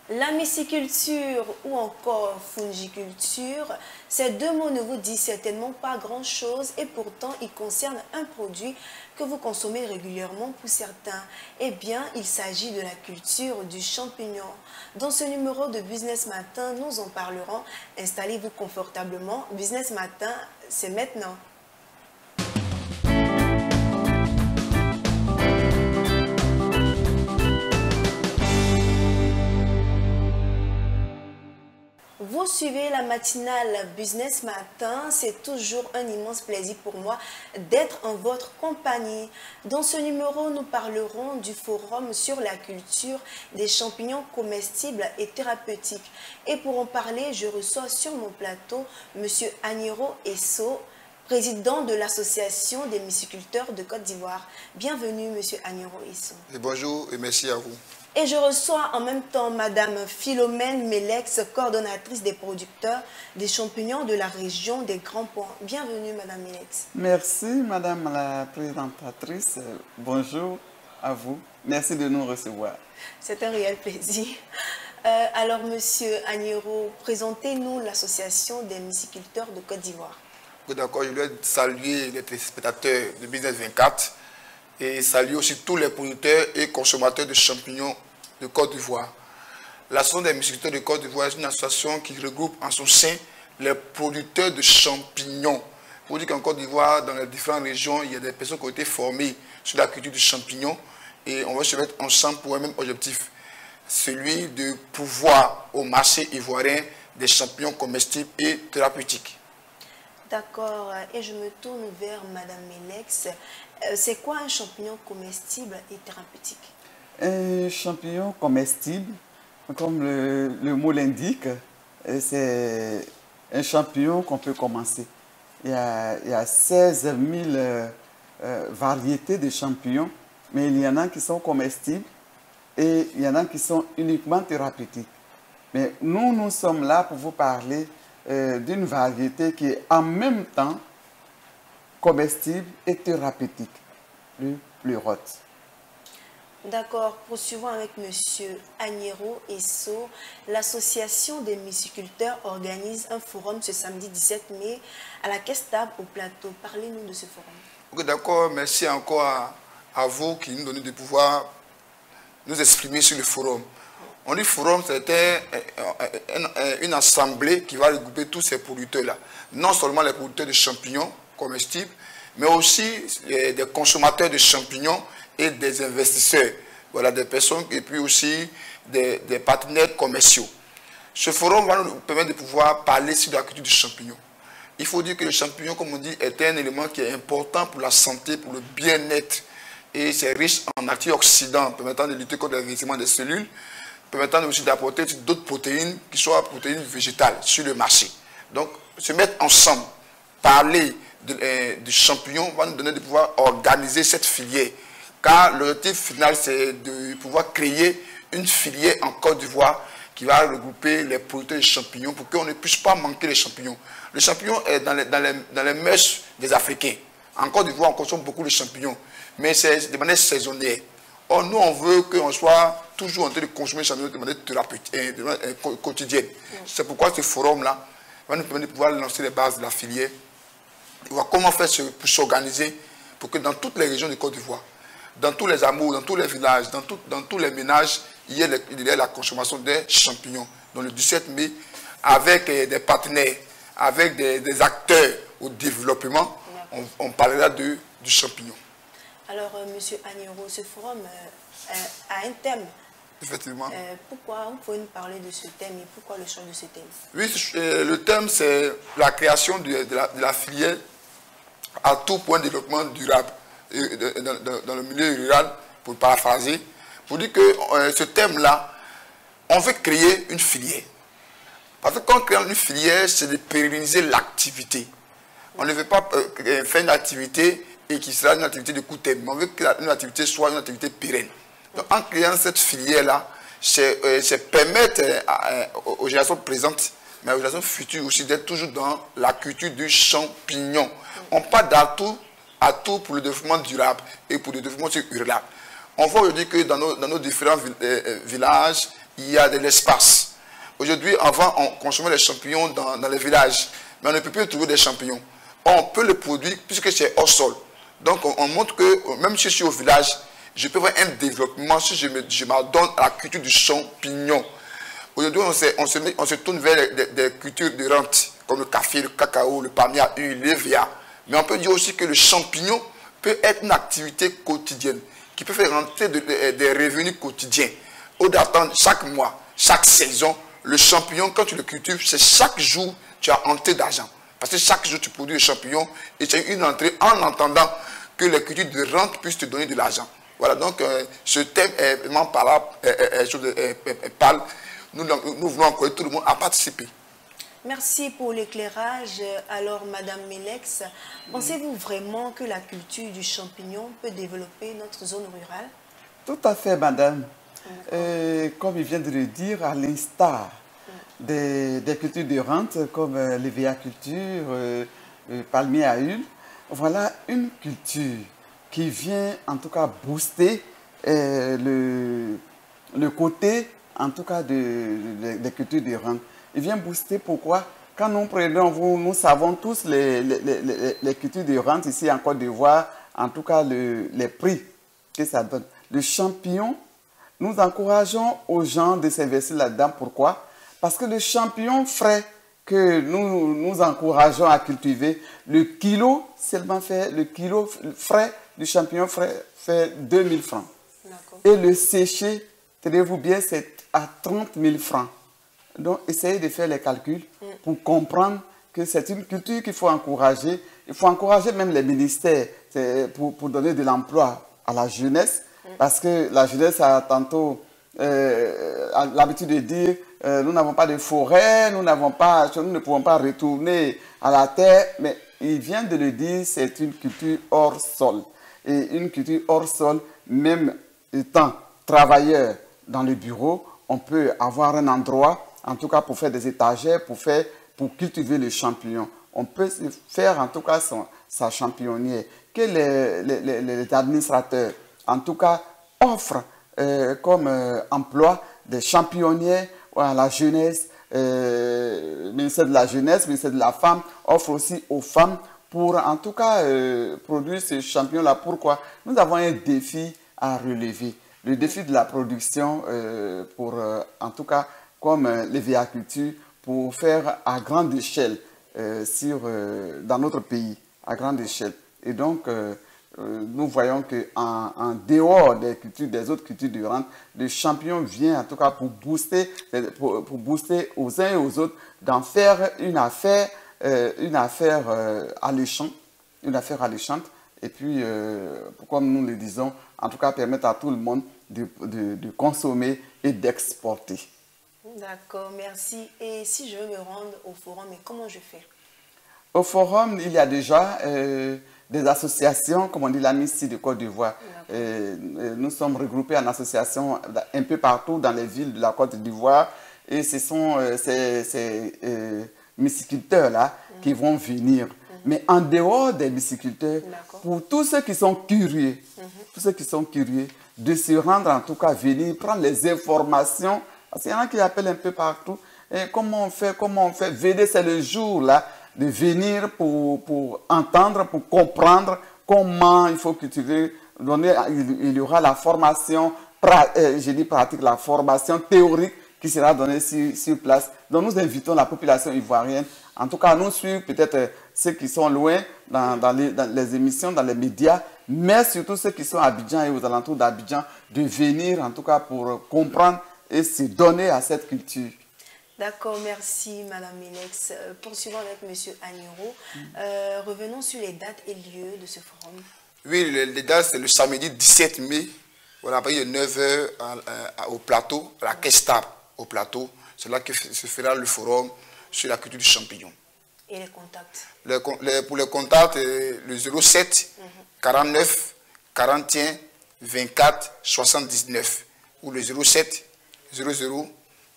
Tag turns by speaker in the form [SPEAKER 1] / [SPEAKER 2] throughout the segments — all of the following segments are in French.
[SPEAKER 1] La myciculture ou encore fungiculture, ces deux mots ne vous disent certainement pas grand-chose et pourtant ils concernent un produit que vous consommez régulièrement pour certains. Eh bien, il s'agit de la culture du champignon. Dans ce numéro de Business Matin, nous en parlerons. Installez-vous confortablement. Business Matin, c'est maintenant. Vous suivez la matinale Business Matin, c'est toujours un immense plaisir pour moi d'être en votre compagnie. Dans ce numéro, nous parlerons du forum sur la culture des champignons comestibles et thérapeutiques. Et pour en parler, je reçois sur mon plateau M. Agnero Esso, président de l'Association des myciculteurs de Côte d'Ivoire. Bienvenue M. Agnero Esso.
[SPEAKER 2] Et bonjour et merci à vous.
[SPEAKER 1] Et je reçois en même temps Madame Philomène Melex, coordonnatrice des producteurs des champignons de la région des Grands Ponts. Bienvenue Madame Melex.
[SPEAKER 3] Merci Madame la présentatrice. Bonjour à vous. Merci de nous recevoir.
[SPEAKER 1] C'est un réel plaisir. Alors Monsieur Agnero, présentez-nous l'association des myciculteurs de Côte d'Ivoire.
[SPEAKER 2] D'accord, je voulais saluer les téléspectateurs de Business 24 et saluer aussi tous les producteurs et consommateurs de champignons de Côte d'Ivoire. L'Association des myciculteurs de Côte d'Ivoire est une association qui regroupe en son sein les producteurs de champignons. Pour dire qu'en Côte d'Ivoire, dans les différentes régions, il y a des personnes qui ont été formées sur la culture du champignon et on va se mettre ensemble pour un même objectif, celui de pouvoir au marché ivoirien des champignons comestibles et thérapeutiques.
[SPEAKER 1] D'accord, et je me tourne vers Madame Melex. C'est quoi un champignon comestible et thérapeutique?
[SPEAKER 3] Un champignon comestible, comme le mot l'indique, c'est un champignon qu'on peut commencer. Il y a 16 000 variétés de champignons, mais il y en a qui sont comestibles et il y en a qui sont uniquement thérapeutiques. Mais nous sommes là pour vous parler d'une variété qui est en même temps comestible et thérapeutique, le pleurote.
[SPEAKER 1] D'accord, poursuivons avec M. Agnero Esso. L'association des myciculteurs organise un forum ce samedi 17 mai à la Caisse Table au Plateau. Parlez-nous de ce forum.
[SPEAKER 2] Ok, d'accord, merci encore à vous qui nous donnez de pouvoir nous exprimer sur le forum. On dit forum, c'était une assemblée qui va regrouper tous ces producteurs-là. Non seulement les producteurs de champignons comestibles, mais aussi des consommateurs de champignons et des investisseurs. Voilà, des personnes et puis aussi des partenaires commerciaux. Ce forum va nous permettre de pouvoir parler sur la culture du champignon. Il faut dire que le champignon, comme on dit, est un élément qui est important pour la santé, pour le bien-être. Et c'est riche en antioxydants permettant de lutter contre l'envahissement des cellules, permettant aussi d'apporter d'autres protéines qui soient protéines végétales sur le marché. Donc, se mettre ensemble, parler du champignon va nous donner de pouvoir organiser cette filière. Car l'objectif final, c'est de pouvoir créer une filière en Côte d'Ivoire qui va regrouper les producteurs de champignons pour qu'on ne puisse pas manquer les champignons. Le champignon est dans les mœurs des Africains. En Côte d'Ivoire, on consomme beaucoup de champignons, mais c'est de manière saisonnière. Or, nous, on veut qu'on soit toujours en train de consommer les champignons de manière thérapeutique, de manière quotidienne. C'est pourquoi ce forum-là va nous permettre de pouvoir lancer les bases de la filière, de voir comment faire pour s'organiser pour que dans toutes les régions de Côte d'Ivoire, dans tous les hameaux, dans tous les villages, dans tous les ménages, il y ait la consommation des champignons. Donc le 17 mai, avec des partenaires, avec des acteurs au développement, on parlera du champignon.
[SPEAKER 1] Alors, Monsieur Agnero, ce forum a un thème.
[SPEAKER 2] Effectivement.
[SPEAKER 1] Pourquoi vous pouvez nous parler de ce thème et pourquoi le choix de ce thème?
[SPEAKER 2] Oui, le thème, c'est la création de la filière à tout point de développement durable dans le milieu rural, pour paraphraser, pour dire que ce thème-là, on veut créer une filière. Parce que quand on crée une filière, c'est de pérenniser l'activité. On ne veut pas faire une activité et qui sera une activité de court terme, mais on veut que une activité soit une activité pérenne. Donc en créant cette filière-là, c'est permettre aux générations présentes, mais aux générations futures aussi, d'être toujours dans la culture du champignon. On parle d'atout pour le développement durable et pour le développement rural. On voit aujourd'hui que dans nos différents villages, il y a de l'espace. Aujourd'hui, avant, on consommait les champignons dans les villages, mais on ne peut plus trouver des champignons. On peut le produire puisque c'est hors sol. Donc, on montre que même si je suis au village, je peux avoir un développement si je m'adonne à la culture du champignon. Aujourd'hui, on se tourne vers des cultures de rente, comme le café, le cacao, le palmier à huile, l'EVA. Mais on peut dire aussi que le champignon peut être une activité quotidienne qui peut faire rentrer des revenus quotidiens. Au d'attendre chaque mois, chaque saison, le champignon, quand tu le cultives, c'est chaque jour tu as entrée d'argent. Parce que chaque jour tu produis des champignons et tu as une entrée en entendant que les cultures de rente puissent te donner de l'argent. Voilà, donc ce thème est vraiment parle. Nous voulons encourager tout le monde à participer.
[SPEAKER 1] Merci pour l'éclairage. Alors, Madame Melex, pensez-vous vraiment que la culture du champignon peut développer notre zone rurale?
[SPEAKER 3] Tout à fait, madame. Comme il vient de le dire, à l'instar des cultures de rente, comme l'EVA-culture, palmier à huile, voilà une culture qui vient en tout cas booster le côté en tout cas des cultures de rente. Il vient booster pourquoi? Quand nous prenons, nous savons tous les cultures de rente ici en Côte d'Ivoire, en tout cas les prix que ça donne. Le champignon, nous encourageons aux gens de s'investir là-dedans. Pourquoi? Parce que le champignon frais que nous encourageons à cultiver, le kilo seulement fait, le kilo frais du champignon frais fait 2000 francs. Et le séché, tenez-vous bien, c'est à 30 000 francs. Donc, essayez de faire les calculs pour comprendre que c'est une culture qu'il faut encourager. Il faut encourager même les ministères pour donner de l'emploi à la jeunesse. Parce que la jeunesse a tantôt l'habitude de dire nous n'avons pas de forêt, nous ne pouvons pas retourner à la terre. Mais il vient de le dire, c'est une culture hors sol. Et une culture hors sol, même étant travailleur dans le bureau, on peut avoir un endroit, en tout cas pour faire des étagères, pour cultiver les champignons. On peut faire en tout cas sa champignon que les administrateurs, en tout cas, offrent comme emploi des champignon à la jeunesse, ministère de la jeunesse, ministère de la femme, offre aussi aux femmes pour en tout cas produire ces champignons-là. Pourquoi? Nous avons un défi à relever. Le défi de la production pour, en tout cas, comme l'EVA-culture, pour faire à grande échelle dans notre pays, à grande échelle. Et donc, nous voyons qu'en dehors des autres cultures de rente, le champignon vient en tout cas pour booster aux uns et aux autres, d'en faire une affaire alléchante. Et puis, comme nous le disons, en tout cas permettre à tout le monde de consommer et d'exporter.
[SPEAKER 1] D'accord, merci. Et si je veux me rendre au forum, comment je fais?
[SPEAKER 3] Au forum, il y a déjà des associations, comme on dit l'Amnistie de Côte d'Ivoire. Nous sommes regroupés en associations un peu partout dans les villes de la Côte d'Ivoire. Et ce sont ces myciculteurs-là qui vont venir. Mais en dehors des myciculteurs, pour tous ceux qui sont curieux, de se rendre en tout cas, venir prendre les informations, parce qu'il y en a qui appellent un peu partout, et comment on fait, venez, c'est le jour là, de venir pour entendre, pour comprendre comment il faut cultiver. Il y aura la formation, pratique, la formation théorique qui sera donnée sur place. Donc nous invitons la population ivoirienne, en tout cas à nous suivre, peut-être ceux qui sont loin dans les émissions, dans les médias, mais surtout ceux qui sont à Abidjan et aux alentours d'Abidjan, de venir en tout cas pour comprendre et se donner à cette culture.
[SPEAKER 1] D'accord, merci Madame Melex. Poursuivons avec Monsieur Agnero. Revenons sur les dates et lieux de ce forum.
[SPEAKER 2] Oui, les dates, c'est le samedi 17 mai, voilà, à partir de 9 h au plateau, à la Kestab, au plateau. C'est là que se fera le forum sur la culture du champignon.
[SPEAKER 1] Et les contacts?
[SPEAKER 2] Pour les contacts, le 07 49 41 24 79 ou le 07 00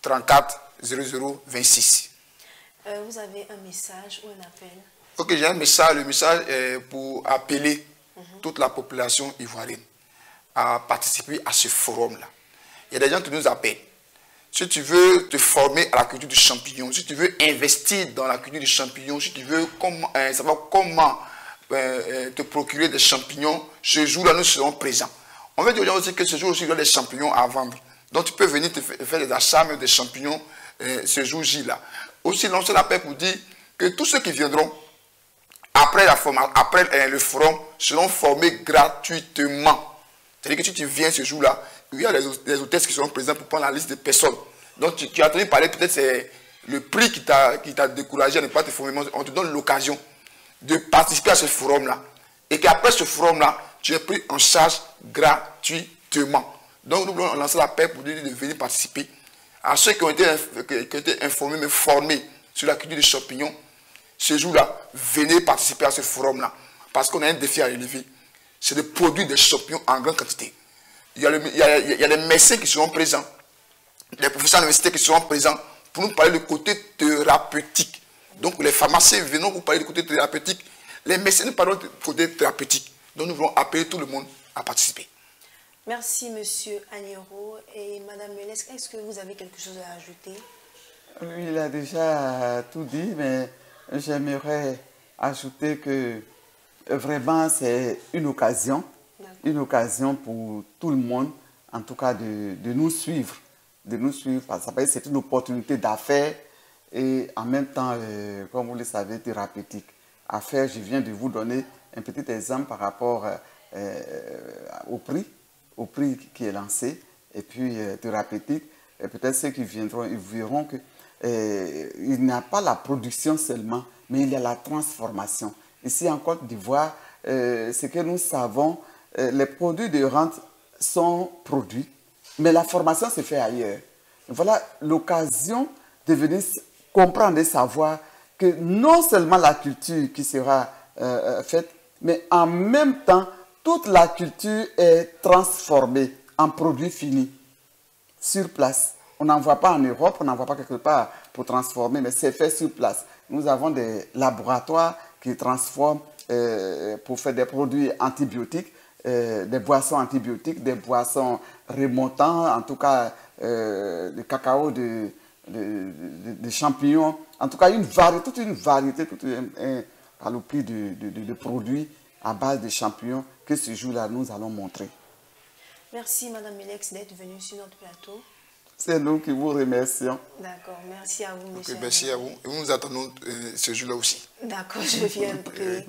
[SPEAKER 2] 34 00 26.
[SPEAKER 1] Vous avez un message ou un appel?
[SPEAKER 2] Ok, j'ai un message. Le message est pour appeler toute la population ivoirienne à participer à ce forum-là. Il y a des gens qui nous appellent. si tu veux te former à la culture du champignon, si tu veux investir dans la culture du champignon, si tu veux savoir comment te procurer des champignons, ce jour-là, nous serons présents. On veut dire aux gens aussi que ce jour aussi, il y a des champignons à vendre. Donc, tu peux venir te faire des achats, même des champignons, ce jour-là. Aussi, lancer l'appel pour dire que tous ceux qui viendront après le forum seront formés gratuitement. C'est-à-dire que si tu viens ce jour-là, il y a les hôtesses qui seront présentes pour prendre la liste des personnes. Donc, tu as entendu parler, peut-être c'est le prix qui t'a découragé à ne pas te former. On te donne l'occasion de participer à ce forum-là. Et qu'après ce forum-là, tu es pris en charge gratuitement. Donc, nous voulons lancer l'appel pour dire de venir participer. À ceux qui ont été informés, mais formés sur la culture des champignons, ce jour-là, venez participer à ce forum-là. Parce qu'on a un défi à relever. C'est de produire des champignons en grande quantité. Il y a les médecins qui seront présents, les professeurs d'université qui seront présents pour nous parler du côté thérapeutique. Donc les pharmaciens venons vous parler du côté thérapeutique. Les médecins nous parlent du côté thérapeutique. Donc nous voulons appeler tout le monde à participer.
[SPEAKER 1] Merci Monsieur Agnero. Et Madame Meles, est-ce que vous avez quelque chose à ajouter?
[SPEAKER 3] Oui, il a déjà tout dit, mais j'aimerais ajouter que vraiment c'est une occasion pour tout le monde, en tout cas de nous suivre. C'est une opportunité d'affaires et en même temps, comme vous le savez, thérapeutique. Affaires, je viens de vous donner un petit exemple par rapport au prix qui est lancé, et puis thérapeutique. Et peut-être ceux qui viendront, ils verront que il n'y a pas la production seulement, mais il y a la transformation. Ici en Côte d'Ivoire, ce que nous savons, les produits de rente sont produits, mais la formation se fait ailleurs. Voilà l'occasion de venir comprendre et savoir que non seulement la culture qui sera faite, mais en même temps, toute la culture est transformée en produit fini, sur place. On n'en voit pas en Europe, on n'en voit pas quelque part pour transformer, mais c'est fait sur place. Nous avons des laboratoires qui transforment pour faire des produits antibiotiques, des boissons antibiotiques, des boissons remontantes, en tout cas du cacao, des champignons, en tout cas toute une variété, à l'opinion de produits à base de champignons que ce jour-là nous allons montrer.
[SPEAKER 1] Merci Madame Melex d'être venue sur notre plateau.
[SPEAKER 3] C'est nous qui vous remercions.
[SPEAKER 1] D'accord, merci à vous, monsieur.
[SPEAKER 2] Merci à vous. Et nous attendons ce jour-là aussi.
[SPEAKER 1] D'accord, je viendrai.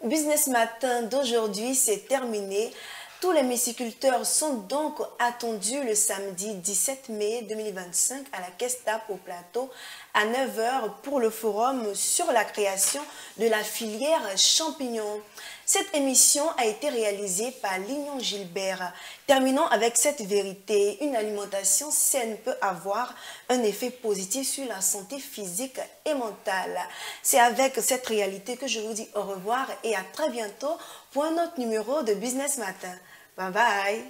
[SPEAKER 1] Business Matin d'aujourd'hui, c'est terminé. Tous les myciculteurs sont donc attendus le samedi 17 mai 2025 à la Caisse TAP au plateau à 9 h pour le forum sur la création de la filière champignons. Cette émission a été réalisée par Lignon Gilbert. Terminons avec cette vérité. Une alimentation saine peut avoir un effet positif sur la santé physique et mentale. C'est avec cette réalité que je vous dis au revoir et à très bientôt pour un autre numéro de Business Matin. Bye bye.